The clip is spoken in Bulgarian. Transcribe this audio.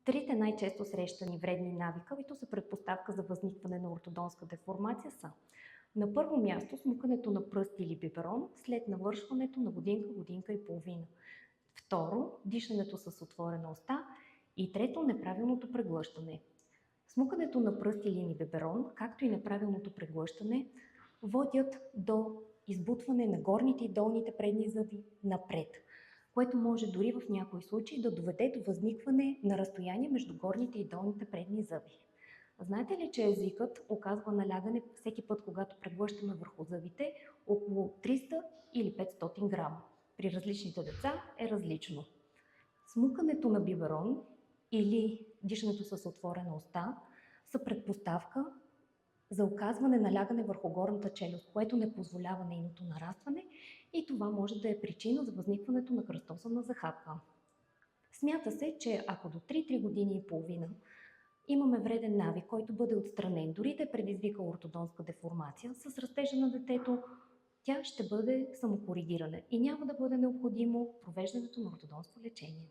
Трите най-често срещани вредни навика, които са предпоставка за възникване на ортодонска деформация са: на първо място смукането на пръст или биберон след навършването на годинка, годинка и половина. Второ, дишането с отворена уста. И трето, неправилното преглъщане. Смукането на пръст или биберон, както и неправилното преглъщане, водят до избутване на горните и долните предни зъби напред, което може дори в някои случаи да доведе до възникване на разстояние между горните и долните предни зъби. Знаете ли, че езикът оказва налягане всеки път, когато преглъщаме върху зъбите, около 300 или 500 грама? При различните деца е различно. Смукането на биберон или дишането с отворена уста са предпоставка за оказване налягане върху горната челюст, което не позволява нейното нарастване и това може да е причина за възникването на кръстосана захапка. Смята се, че ако до 3 години и половина имаме вреден навик, който бъде отстранен, дори да е предизвикал ортодонска деформация, с растежа на детето тя ще бъде самокоригирана и няма да бъде необходимо провеждането на ортодонско лечение.